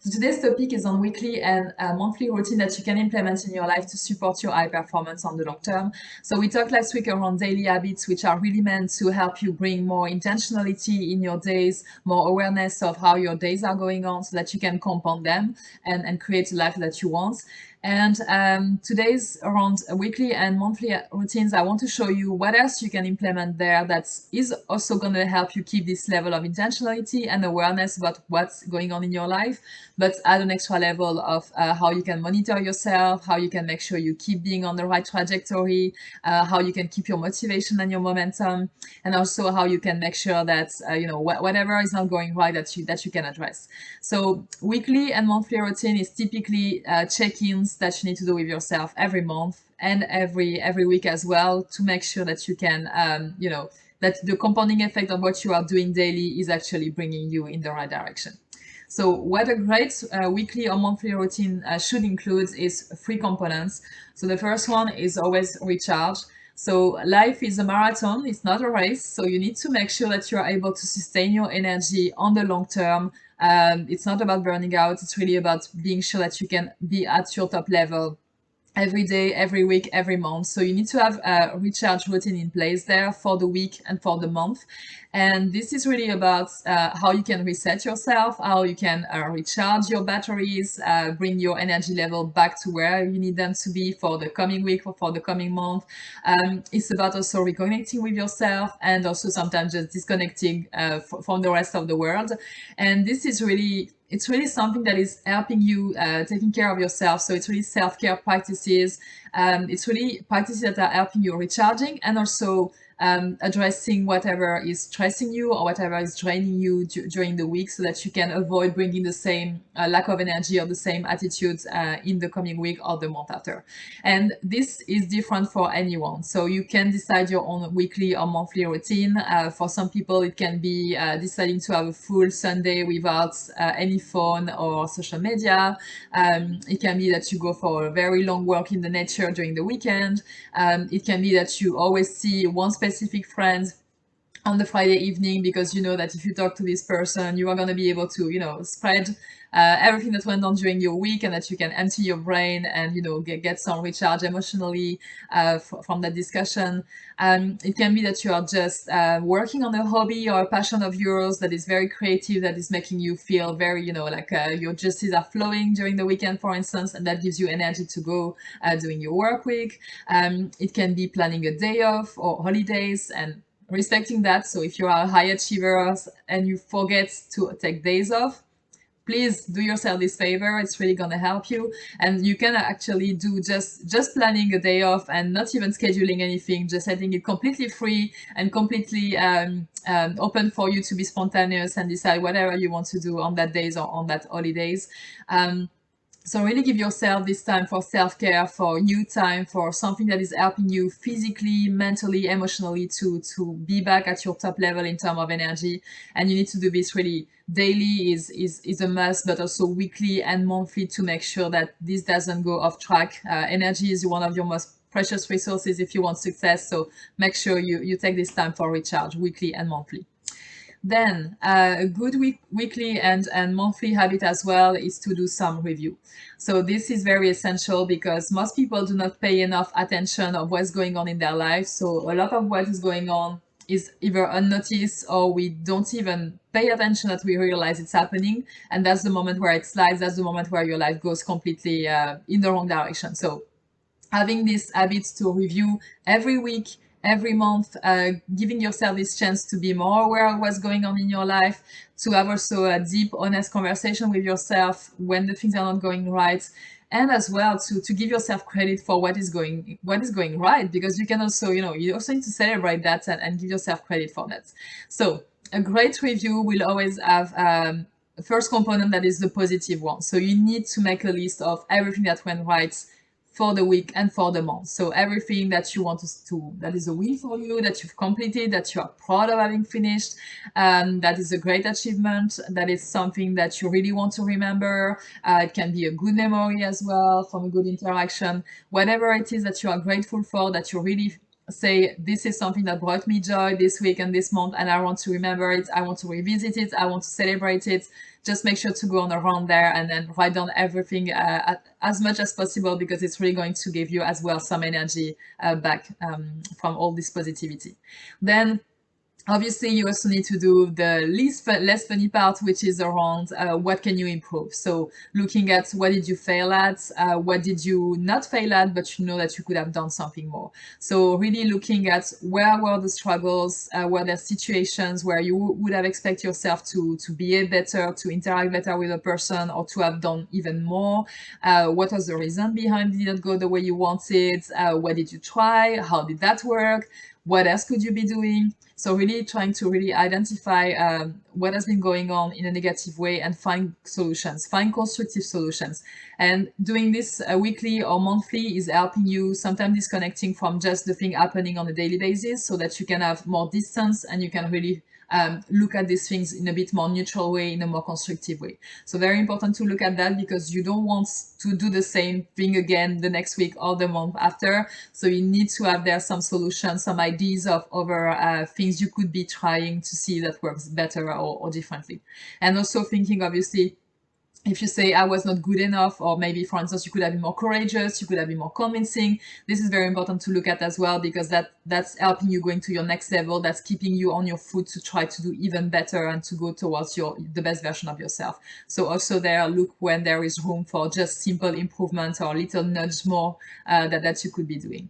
So today's topic is on weekly and monthly routine that you can implement in your life to support your high performance on the long term. So we talked last week around daily habits, which are really meant to help you bring more intentionality in your days, more awareness of how your days are going on so that you can compound them and create the life that you want. And today's around weekly and monthly routines, I want to show you what else you can implement there that is also going to help you keep this level of intentionality and awareness about what's going on in your life, but add an extra level of how you can monitor yourself, how you can make sure you keep being on the right trajectory, how you can keep your motivation and your momentum, and also how you can make sure that whatever is not going right that you can address. So weekly and monthly routine is typically check-ins that you need to do with yourself every month and every week as well, to make sure that you can that the compounding effect of what you are doing daily is actually bringing you in the right direction. So what a great weekly or monthly routine should include is three components. So the first one is always recharge. So life is a marathon, it's not a race. So you need to make sure that you are able to sustain your energy on the long term. It's not about burning out. It's really about being sure that you can be at your top level every day, every week, every month. So you need to have a recharge routine in place there for the week and for the month. And this is really about how you can reset yourself, how you can recharge your batteries, bring your energy level back to where you need them to be for the coming week or for the coming month. It's about also reconnecting with yourself and also sometimes just disconnecting from the rest of the world. And this is really it's really something that is helping you taking care of yourself. So it's really self-care practices. It's really practices that are helping you recharging and also addressing whatever is stressing you or whatever is draining you during the week, so that you can avoid bringing the same lack of energy or the same attitudes in the coming week or the month after. And this is different for anyone. So you can decide your own weekly or monthly routine. For some people, it can be deciding to have a full Sunday without any phone or social media. It can be that you go for a very long walk in the nature during the weekend. It can be that you always see one specific friend on the Friday evening, because you know that if you talk to this person, you are going to be able to, spread everything that went on during your week, and that you can empty your brain and, get some recharge emotionally from that discussion. It can be that you are just working on a hobby or a passion of yours that is very creative, that is making you feel very, like your juices are flowing during the weekend, for instance, and that gives you energy to go doing your work week. It can be planning a day off or holidays and respecting that. So if you are a high achiever and you forget to take days off, please do yourself this favor. It's really going to help you. And you can actually do just planning a day off and not even scheduling anything, just letting it completely free and completely open for you to be spontaneous and decide whatever you want to do on that days or on that holidays. So really give yourself this time for self-care, for you time, for something that is helping you physically, mentally, emotionally to be back at your top level in terms of energy. And you need to do this really daily is a must, but also weekly and monthly to make sure that this doesn't go off track. Energy is one of your most precious resources if you want success. So make sure you take this time for recharge weekly and monthly. Then a good weekly and monthly habit as well is to do some review. So this is very essential because most people do not pay enough attention of what's going on in their life. So a lot of what is going on is either unnoticed or we don't even pay attention that we realize it's happening. And that's the moment where it slides. That's the moment where your life goes completely in the wrong direction. So having this habit to review every week, every month, giving yourself this chance to be more aware of what's going on in your life, to have also a deep, honest conversation with yourself when the things are not going right, and as well to give yourself credit for what is going right, because you can also, you also need to celebrate that and give yourself credit for that. So a great review will always have a first component that is the positive one. So you need to make a list of everything that went right for the week and for the month. So everything that you want to that is a win for you, that you've completed, that you are proud of having finished, that is a great achievement, that is something that you really want to remember. It can be a good memory as well from a good interaction. Whatever it is that you are grateful for, that you really say, this is something that brought me joy this week and this month, and I want to remember it, I want to revisit it, I want to celebrate it. Just make sure to go on around there and then write down everything as much as possible, because it's really going to give you as well some energy back from all this positivity. Then obviously, you also need to do the less funny part, which is around what can you improve. So looking at what did you fail at, what did you not fail at, but you know that you could have done something more. So really looking at where were the struggles, were there situations where you would have expected yourself to behave better, to interact better with a person, or to have done even more. What was the reason behind it didn't go the way you wanted? What did you try? How did that work? What else could you be doing? So really trying to really identify what has been going on in a negative way and find solutions, find constructive solutions. And doing this weekly or monthly is helping you sometimes disconnecting from just the thing happening on a daily basis, so that you can have more distance and you can really look at these things in a bit more neutral way, in a more constructive way. So very important to look at that, because you don't want to do the same thing again the next week or the month after. So you need to have there some solutions, some ideas of other things you could be trying to see that works better or differently. And also thinking, obviously, if you say I was not good enough, or maybe, for instance, you could have been more courageous, you could have been more convincing. This is very important to look at as well, because that's helping you going to your next level. That's keeping you on your foot to try to do even better and to go towards the best version of yourself. So also there, look when there is room for just simple improvement or a little nudge more that you could be doing.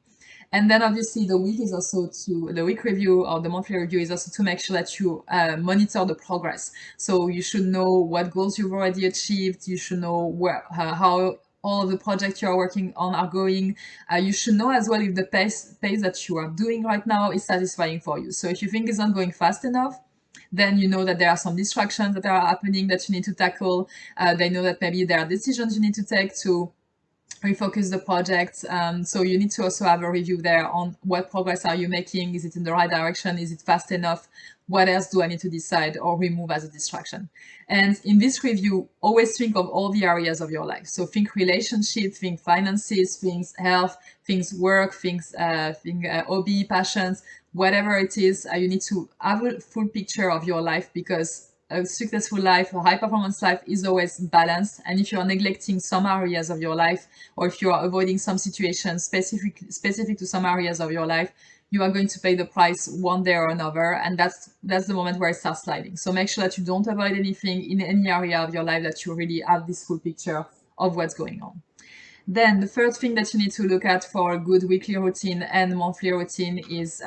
And then obviously the week review or the monthly review is also to make sure that you monitor the progress. So you should know what goals you've already achieved. You should know how all of the projects you are working on are going. You should know as well if the pace that you are doing right now is satisfying for you. So if you think it's not going fast enough, then you know that there are some distractions that are happening that you need to tackle. They know that maybe there are decisions you need to take to refocus the project. So you need to also have a review there on what progress are you making? Is it in the right direction? Is it fast enough? What else do I need to decide or remove as a distraction? And in this review, always think of all the areas of your life. So think relationship, think finances, think health, think work, think hobby, passions, whatever it is. You need to have a full picture of your life, because a successful life, a high performance life is always balanced. And if you are neglecting some areas of your life, or if you are avoiding some situations specific to some areas of your life, you are going to pay the price one day or another. And that's the moment where it starts sliding. So make sure that you don't avoid anything in any area of your life, that you really have this full picture of what's going on. Then the third thing that you need to look at for a good weekly routine and monthly routine is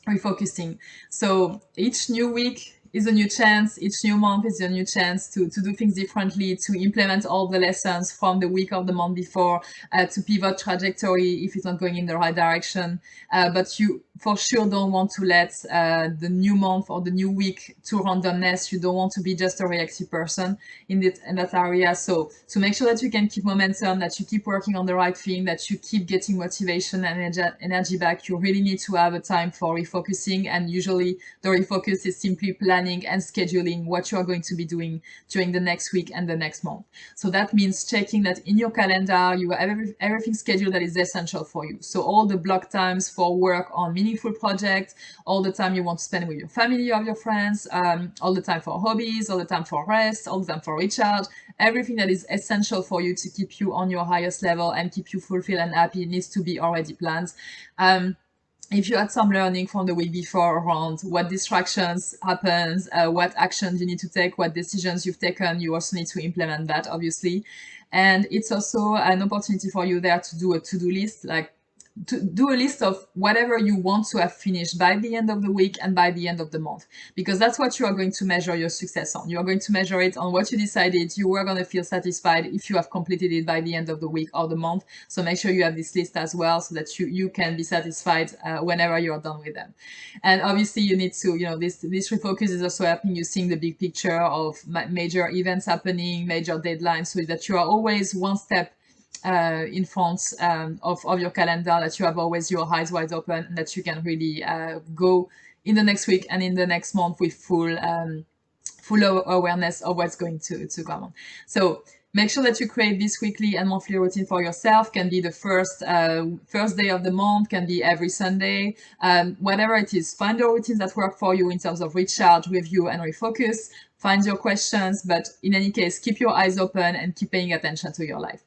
refocusing. So each new week is a new chance, each new month is a new chance to do things differently, to implement all the lessons from the week or the month before, to pivot trajectory if it's not going in the right direction. But you for sure don't want to let the new month or the new week to randomness. You don't want to be just a reactive person in that area. So to make sure that you can keep momentum, that you keep working on the right thing, that you keep getting motivation and energy back, you really need to have a time for refocusing. And usually the refocus is simply planning and scheduling what you are going to be doing during the next week and the next month. So that means checking that in your calendar you have everything scheduled that is essential for you. So all the block times for work on meaningful projects, all the time you want to spend with your family or your friends, all the time for hobbies, all the time for rest, all the time for recharge, everything that is essential for you to keep you on your highest level and keep you fulfilled and happy needs to be already planned. If you had some learning from the week before around what distractions happens, what actions you need to take, what decisions you've taken, you also need to implement that, obviously. And it's also an opportunity for you there to do a to-do list, like to do a list of whatever you want to have finished by the end of the week and by the end of the month, because that's what you are going to measure your success on. You are going to measure it on what you decided you were going to feel satisfied if you have completed it by the end of the week or the month. So make sure you have this list as well, so that you can be satisfied whenever you are done with them. And obviously you need to, this refocus is also helping you seeing the big picture of major events happening, major deadlines, so that you are always one step in front of your calendar, that you have always your eyes wide open, and that you can really go in the next week and in the next month with full awareness of what's going to come on. So Make sure that you create this weekly and monthly routine for yourself. Can be the first day of the month, can be every Sunday, whatever it is. Find your routines that work for you in terms of recharge, review, and refocus. Find your questions, but in any case, keep your eyes open and keep paying attention to your life.